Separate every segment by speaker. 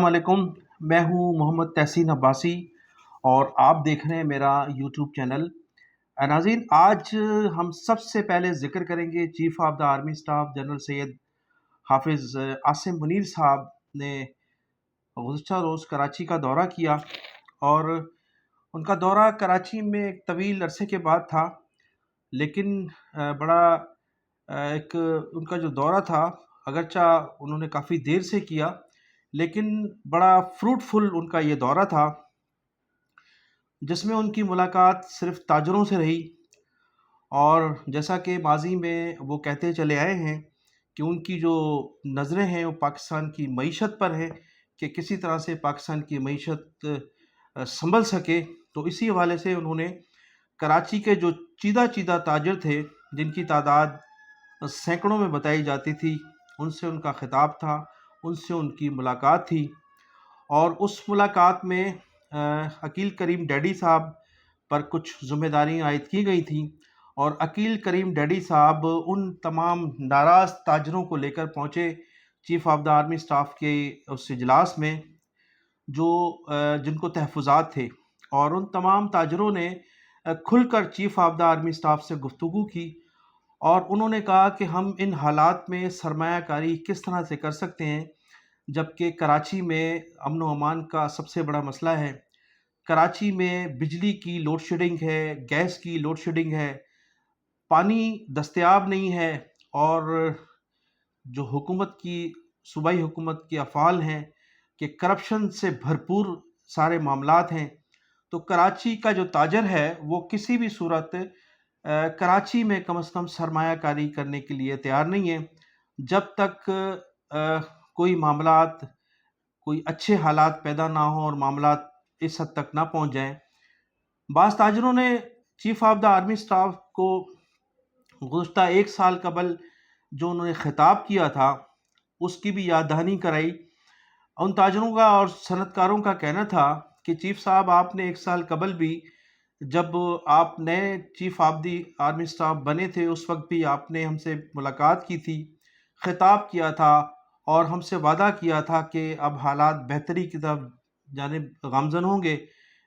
Speaker 1: السلام علیکم۔ میں ہوں محمد تحسین عباسی اور آپ دیکھ رہے ہیں میرا یوٹیوب چینل۔ ناظرین، آج ہم سب سے پہلے ذکر کریں گے chief of the army staff general Syed Hafiz Asim Munir صاحب نے گزشتہ روز کراچی کا دورہ کیا، اور ان کا دورہ کراچی میں ایک طویل عرصے کے بعد تھا، لیکن بڑا ایک ان کا جو دورہ تھا، اگرچہ انہوں نے کافی دیر سے کیا لیکن بڑا فروٹفل ان کا یہ دورہ تھا، جس میں ان کی ملاقات صرف تاجروں سے رہی۔ اور جیسا کہ ماضی میں وہ کہتے چلے آئے ہیں کہ ان کی جو نظریں ہیں وہ پاکستان کی معیشت پر ہیں، کہ کسی طرح سے پاکستان کی معیشت سنبھل سکے، تو اسی حوالے سے انہوں نے کراچی کے جو چیدہ چیدہ تاجر تھے، جن کی تعداد سینکڑوں میں بتائی جاتی تھی، ان سے ان کا خطاب تھا، ان سے ان کی ملاقات تھی۔ اور اس ملاقات میں عقیل کریم ڈیڈی صاحب پر کچھ ذمہ داریاں عائد کی گئی تھیں، اور عقیل کریم ڈیڈی صاحب ان تمام ناراض تاجروں کو لے کر پہنچے chief of the army staff کے اس اجلاس میں، جن کو تحفظات تھے، اور ان تمام تاجروں نے کھل کر chief of the army staff سے گفتگو کی، اور انہوں نے کہا کہ ہم ان حالات میں سرمایہ کاری کس طرح سے کر سکتے ہیں، جبکہ کراچی میں امن و امان کا سب سے بڑا مسئلہ ہے۔ کراچی میں بجلی کی لوڈ شیڈنگ ہے، گیس کی لوڈ شیڈنگ ہے، پانی دستیاب نہیں ہے، اور جو حکومت کی صوبائی حکومت کے افعال ہیں کہ کرپشن سے بھرپور سارے معاملات ہیں۔ تو کراچی کا جو تاجر ہے وہ کسی بھی صورت کراچی میں کم از کم سرمایہ کاری کرنے کے لیے تیار نہیں ہے، جب تک کوئی معاملات، کوئی اچھے حالات پیدا نہ ہوں اور معاملات اس حد تک نہ پہنچ جائیں۔ بعض تاجروں نے chief of the army staff کو گزشتہ 1 سال قبل جو انہوں نے خطاب کیا تھا اس کی بھی یاد دہانی کرائی۔ ان تاجروں کا اور صنعت کاروں کا کہنا تھا کہ چیف صاحب، آپ نے 1 سال قبل بھی، جب آپ نئے chief of the army staff بنے تھے، اس وقت بھی آپ نے ہم سے ملاقات کی تھی، خطاب کیا تھا، اور ہم سے وعدہ کیا تھا کہ اب حالات بہتری کی طرف جانب گامزن ہوں گے،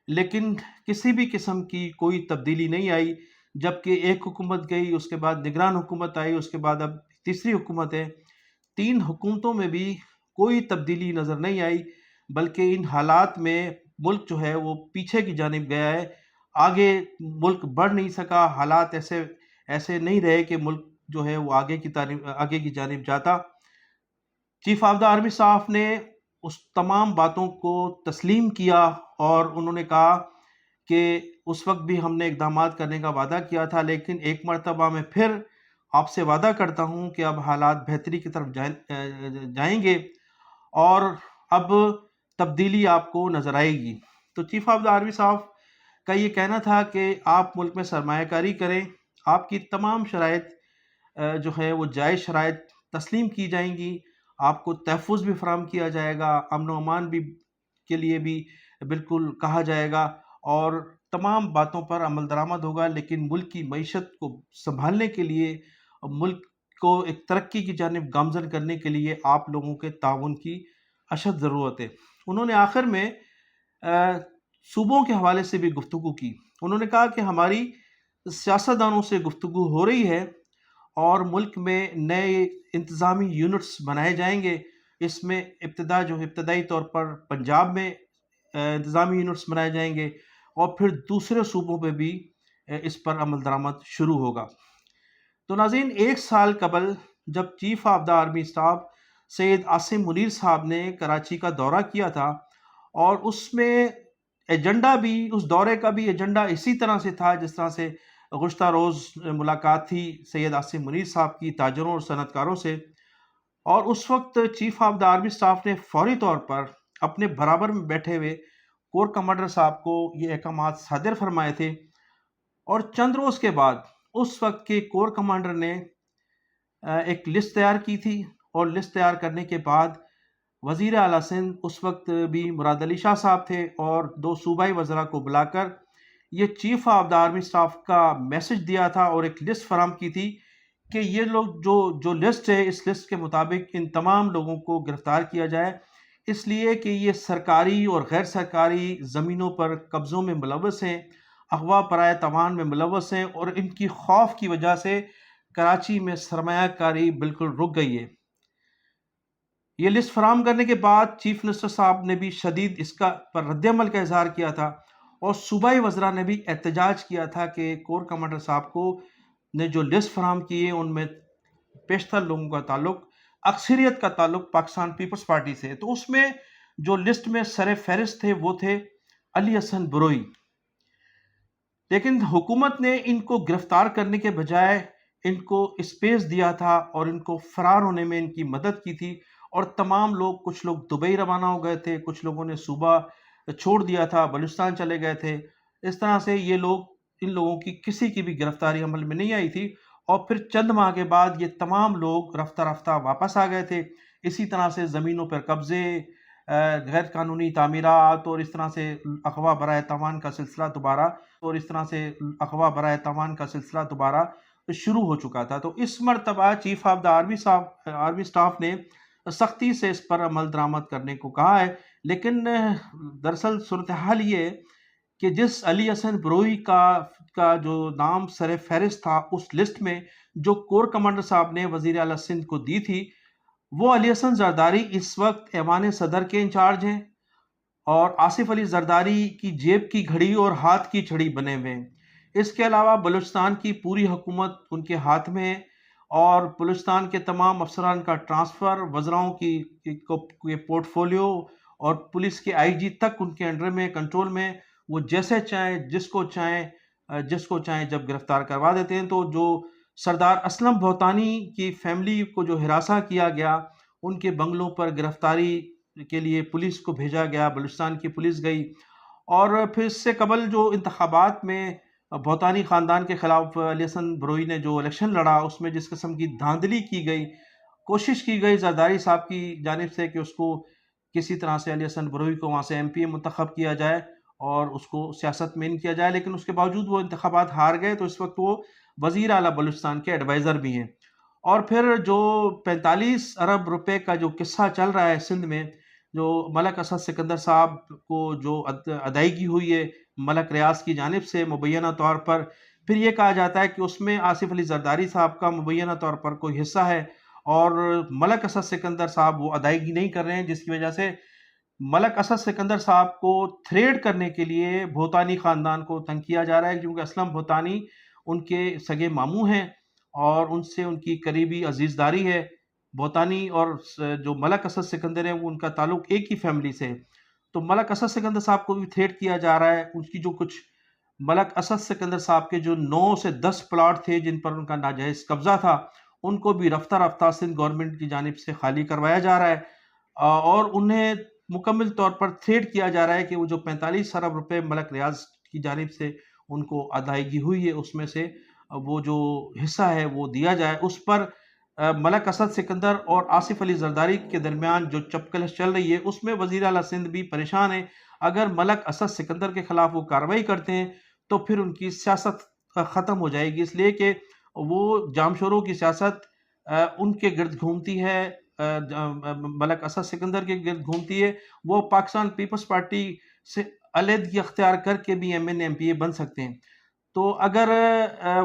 Speaker 1: لیکن کسی بھی قسم کی کوئی تبدیلی نہیں آئی۔ جبکہ ایک حکومت گئی، اس کے بعد نگران حکومت آئی، اس کے بعد اب تیسری حکومت ہے، 3 حکومتوں میں بھی کوئی تبدیلی نظر نہیں آئی، بلکہ ان حالات میں ملک جو ہے وہ پیچھے کی جانب گیا ہے، آگے ملک بڑھ نہیں سکا۔ حالات ایسے نہیں رہے کہ ملک جو ہے وہ آگے کی جانب جاتا۔ Chief of the army staff نے اس تمام باتوں کو تسلیم کیا، اور انہوں نے کہا کہ اس وقت بھی ہم نے اقدامات کرنے کا وعدہ کیا تھا، لیکن ایک مرتبہ میں پھر آپ سے وعدہ کرتا ہوں کہ اب حالات بہتری کی طرف جائیں گے، اور اب تبدیلی آپ کو نظر آئے گی۔ تو چیف آف دا آرمی صاحب کا یہ کہنا تھا کہ آپ ملک میں سرمایہ کاری کریں، آپ کی تمام شرائط جو ہے وہ جائز شرائط تسلیم کی جائیں گی، آپ کو تحفظ بھی فراہم کیا جائے گا، امن و امان بھی کے لیے بھی بالکل کہا جائے گا، اور تمام باتوں پر عمل درآمد ہوگا، لیکن ملک کی معیشت کو سنبھالنے کے لیے، ملک کو ایک ترقی کی جانب گامزن کرنے کے لیے آپ لوگوں کے تعاون کی اشد ضرورت ہے۔ انہوں نے آخر میں صوبوں کے حوالے سے بھی گفتگو کی۔ انہوں نے کہا کہ ہماری سیاستدانوں سے گفتگو ہو رہی ہے، اور ملک میں نئے انتظامی یونٹس بنائے جائیں گے۔ اس میں ابتدائی طور پر پنجاب میں انتظامی یونٹس بنائے جائیں گے، اور پھر دوسرے صوبوں پہ بھی اس پر عمل درآمد شروع ہوگا۔ تو ناظرین، 1 سال قبل جب chief of the army staff Syed Asim Munir صاحب نے کراچی کا دورہ کیا تھا، اور اس میں ایجنڈا بھی، اس دورے کا بھی ایجنڈا اسی طرح سے تھا جس طرح سے گزشتہ روز ملاقات تھی سید عاصم منیر صاحب کی تاجروں اور صنعت کاروں سے، اور اس وقت chief of the army staff نے فوری طور پر اپنے برابر میں بیٹھے ہوئے کور کمانڈر صاحب کو یہ احکامات صادر فرمائے تھے، اور چند روز کے بعد اس وقت کے کور کمانڈر نے ایک لسٹ تیار کی تھی، اور لسٹ تیار کرنے کے بعد وزیر اعلیٰ سندھ اس وقت بھی مراد علی شاہ صاحب تھے، اور 2 صوبائی وزراء کو بلا کر یہ chief of the army staff کا میسج دیا تھا، اور ایک لسٹ فراہم کی تھی کہ یہ لوگ جو لسٹ ہے، اس لسٹ کے مطابق ان تمام لوگوں کو گرفتار کیا جائے، اس لیے کہ یہ سرکاری اور غیر سرکاری زمینوں پر قبضوں میں ملوث ہیں، اغوا پرائے توان میں ملوث ہیں، اور ان کی خوف کی وجہ سے کراچی میں سرمایہ کاری بالکل رک گئی ہے۔ یہ لسٹ فراہم کرنے کے بعد چیف منسٹر صاحب نے بھی شدید اس کا پر رد عمل کا اظہار کیا تھا، اور صوبائی وزراء نے بھی احتجاج کیا تھا کہ کور کمانڈر صاحب کو نے جو لسٹ فراہم کی ہے ان میں بیشتر لوگوں کا تعلق، اکثریت کا تعلق پاکستان پیپلز پارٹی سے ہے۔ تو اس میں جو لسٹ میں سر فہرست تھے وہ تھے علی حسن بروئی، لیکن حکومت نے ان کو گرفتار کرنے کے بجائے ان کو اسپیس دیا تھا اور ان کو فرار ہونے میں ان کی مدد کی تھی، اور تمام لوگ، کچھ لوگ دبئی روانہ ہو گئے تھے، کچھ لوگوں نے صوبہ چھوڑ دیا تھا، بلوچستان چلے گئے تھے۔ اس طرح سے یہ لوگ، ان لوگوں کی کسی کی بھی گرفتاری عمل میں نہیں آئی تھی، اور پھر چند ماہ کے بعد یہ تمام لوگ رفتہ رفتہ واپس آ گئے تھے۔ اسی طرح سے زمینوں پر قبضے، غیر قانونی تعمیرات، اور اس طرح سے اغوا برائے توان کا سلسلہ دوبارہ شروع ہو چکا تھا۔ تو اس مرتبہ chief of the army staff نے سختی سے اس پر عمل درآمد کرنے کو کہا ہے، لیکن دراصل صورتحال یہ ہے کہ جس علی حسن بروئی کا جو نام سر فہرست تھا اس لسٹ میں، جو کور کمانڈر صاحب نے وزیر اعلیٰ سندھ کو دی تھی، وہ علی حسن زرداری اس وقت ایوان صدر کے انچارج ہیں، اور آصف علی زرداری کی جیب کی گھڑی اور ہاتھ کی چھڑی بنے ہوئے ہیں۔ اس کے علاوہ بلوچستان کی پوری حکومت ان کے ہاتھ میں ہے، اور بلوچستان کے تمام افسران کا ٹرانسفر، وزراؤں کی پورٹ فولیو، اور پولیس کے آئی جی تک ان کے انڈر میں، کنٹرول میں، وہ جیسے چاہیں، جس کو چاہیں جب گرفتار کروا دیتے ہیں۔ تو جو سردار اسلم بھوتانی کی فیملی کو جو ہراساں کیا گیا، ان کے بنگلوں پر گرفتاری کے لیے پولیس کو بھیجا گیا، بلوچستان کی پولیس گئی، اور پھر اس سے قبل جو انتخابات میں بھوتانی خاندان کے خلاف علی حسن بروئی نے جو الیکشن لڑا، اس میں جس قسم کی دھاندلی کی گئی، کوشش کی گئی زرداری صاحب کی جانب سے کہ اس کو کسی طرح سے، علی حسن بروئی کو وہاں سے ایم پی اے منتخب کیا جائے اور اس کو سیاست میں ان کیا جائے، لیکن اس کے باوجود وہ انتخابات ہار گئے۔ تو اس وقت وہ وزیر اعلیٰ بلوچستان کے ایڈوائزر بھی ہیں۔ اور پھر جو 45 ارب روپے کا جو قصہ چل رہا ہے سندھ میں، جو ملک اسد سکندر صاحب کو جو ادائیگی ہوئی ہے ملک ریاض کی جانب سے مبینہ طور پر، پھر یہ کہا جاتا ہے کہ اس میں آصف علی زرداری صاحب کا مبینہ طور پر کوئی حصہ ہے، اور ملک اسد سکندر صاحب وہ ادائیگی نہیں کر رہے ہیں، جس کی وجہ سے ملک اسد سکندر صاحب کو تھریڈ کرنے کے لیے بھوتانی خاندان کو تنگ کیا جا رہا ہے، کیونکہ اسلم بھوتانی ان کے سگے ماموں ہیں، اور ان سے ان کی قریبی عزیزداری ہے۔ بھوتانی اور جو ملک اسد سکندر ہیں، وہ ان کا تعلق ایک ہی فیملی سے ہے۔ تو ملک اسد سکندر صاحب کو بھی تھریٹ کیا جا رہا ہے۔ ان کی جو کچھ ملک اسد سکندر صاحب کے جو 9 سے 10 پلاٹ تھے جن پر ان کا ناجائز قبضہ تھا، ان کو بھی رفتہ رفتہ سندھ گورنمنٹ کی جانب سے خالی کروایا جا رہا ہے، اور انہیں مکمل طور پر تھریٹ کیا جا رہا ہے کہ وہ جو 45 ارب روپے ملک ریاض کی جانب سے ان کو ادائیگی ہوئی ہے، اس میں سے وہ جو حصہ ہے وہ دیا جائے۔ اس پر ملک اسد سکندر اور آصف علی زرداری کے درمیان جو چپکلش چل رہی ہے، اس میں وزیر اعلیٰ سندھ بھی پریشان ہے۔ اگر ملک اسد سکندر کے خلاف وہ کارروائی کرتے ہیں تو پھر ان کی سیاست ختم ہو جائے گی، اس لیے کہ وہ جامشوروں کی سیاست ان کے گرد گھومتی ہے، ملک اسد سکندر کے گرد گھومتی ہے۔ وہ پاکستان پیپلز پارٹی سے علیحدگی اختیار کر کے بھی ایم این ایم پی اے بن سکتے ہیں۔ تو اگر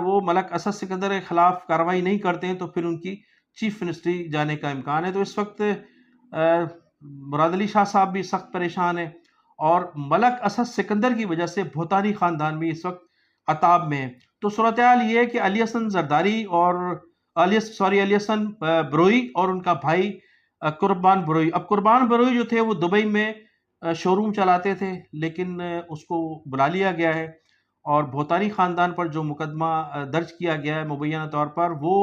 Speaker 1: وہ ملک اسد سکندر کے خلاف کارروائی نہیں کرتے ہیں تو پھر ان کی چیف منسٹری جانے کا امکان ہے۔ تو اس وقت مراد علی شاہ صاحب بھی سخت پریشان ہیں، اور ملک اسد سکندر کی وجہ سے بھوتانی خاندان بھی اس وقت عطاب میں ہے۔ تو صورتحال یہ ہے کہ علی حسن زرداری اور علی حسن بروئی اور ان کا بھائی قربان بروئی، اب قربان بروئی جو تھے وہ دبئی میں شو روم چلاتے تھے، لیکن اس کو بلا لیا گیا ہے، اور بھوتانی خاندان پر جو مقدمہ درج کیا گیا ہے مبینہ طور پر، وہ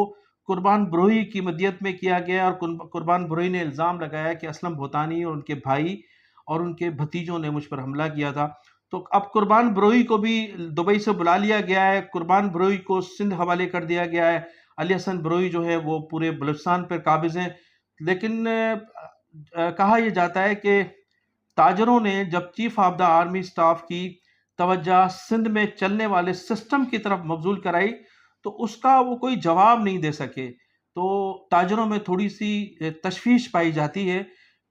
Speaker 1: قربان بروئی کی مدیت میں کیا گیا ہے، اور قربان بروئی نے الزام لگایا کہ اسلم بھوتانی اور ان کے بھائی اور ان کے بھتیجوں نے مجھ پر حملہ کیا تھا۔ تو اب قربان بروئی کو بھی دبئی سے بلا لیا گیا ہے، قربان بروئی کو سندھ حوالے کر دیا گیا ہے، علی حسن بروئی جو ہے وہ پورے بلوچستان پر قابض ہیں۔ لیکن کہا یہ جاتا ہے کہ تاجروں نے جب chief of the army staff کی توجہ سندھ میں چلنے والے سسٹم کی طرف مبذول کرائی تو اس کا وہ کوئی جواب نہیں دے سکے۔ تو تاجروں میں تھوڑی سی تشویش پائی جاتی ہے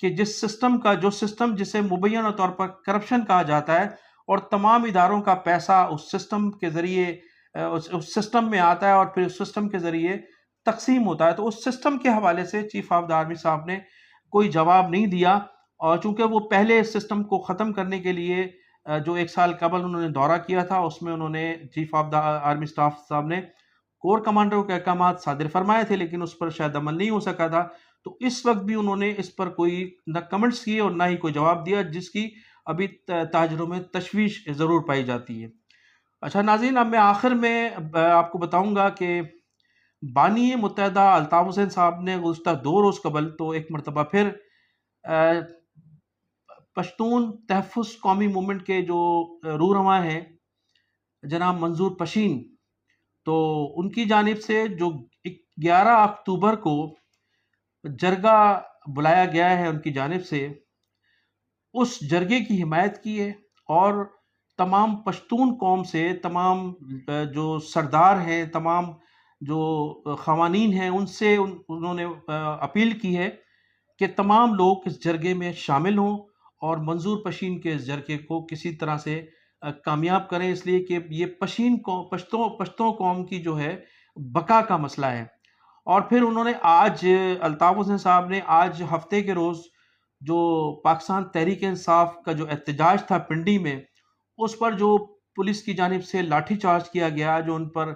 Speaker 1: کہ جو سسٹم جسے مبینہ طور پر کرپشن کہا جاتا ہے، اور تمام اداروں کا پیسہ اس سسٹم کے ذریعے اس سسٹم میں آتا ہے اور پھر اس سسٹم کے ذریعے تقسیم ہوتا ہے، تو اس سسٹم کے حوالے سے چیف آف دا آرمی صاحب نے کوئی جواب نہیں دیا۔ اور چونکہ وہ پہلے اس سسٹم کو ختم کرنے کے لیے جو 1 سال قبل انہوں نے دورہ کیا تھا، اس میں انہوں نے chief of the army staff صاحب نے کور کمانڈروں کے احکامات صادر فرمائے تھے، لیکن اس پر شاید عمل نہیں ہو سکا تھا۔ تو اس وقت بھی انہوں نے اس پر کوئی نہ کمنٹس کیے اور نہ ہی کوئی جواب دیا، جس کی ابھی تاجروں میں تشویش ضرور پائی جاتی ہے۔ اچھا ناظرین، اب میں آخر میں آپ کو بتاؤں گا کہ بانی متحدہ الطاف حسین صاحب نے گزشتہ 2 روز قبل تو ایک مرتبہ پھر پشتون تحفظ قومی موومنٹ کے جو رہنما ہیں جناب منظور پشین، تو ان کی جانب سے جو 11 اکتوبر کو جرگہ بلایا گیا ہے ان کی جانب سے، اس جرگے کی حمایت کی ہے، اور تمام پشتون قوم سے، تمام جو سردار ہیں، تمام جو خوانین ہیں، ان سے انہوں نے اپیل کی ہے کہ تمام لوگ اس جرگے میں شامل ہوں اور منظور پشین کے اس جرگے کو کسی طرح سے کامیاب کریں، اس لیے کہ یہ پشتوں قوم کی جو ہے بقا کا مسئلہ ہے۔ اور پھر انہوں نے آج الطاف حسین صاحب نے آج ہفتے کے روز جو پاکستان تحریک انصاف کا جو احتجاج تھا پنڈی میں، اس پر جو پولیس کی جانب سے لاٹھی چارج کیا گیا، جو ان پر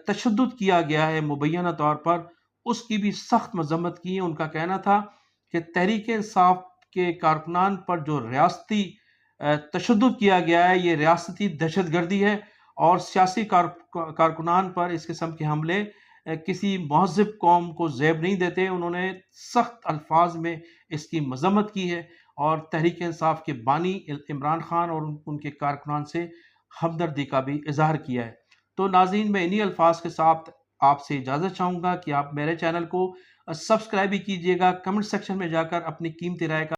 Speaker 1: تشدد کیا گیا ہے مبینہ طور پر، اس کی بھی سخت مذمت کی ہے۔ ان کا کہنا تھا کہ تحریک انصاف کے کارکنان پر جو ریاستی تشدد کیا گیا ہے، یہ ریاستی دہشت گردی ہے، اور سیاسی کارکنان پر اس قسم کے حملے کسی مہذب قوم کو زیب نہیں دیتے۔ انہوں نے سخت الفاظ میں اس کی مذمت کی ہے، اور تحریک انصاف کے بانی عمران خان اور ان کے کارکنان سے ہمدردی کا بھی اظہار کیا ہے۔ تو ناظرین، میں انہی الفاظ کے ساتھ آپ سے اجازت چاہوں گا کہ آپ میرے چینل کو سبسکرائب بھی کیجیے گا، کمنٹ سیکشن میں جا کر اپنی قیمتی رائے کا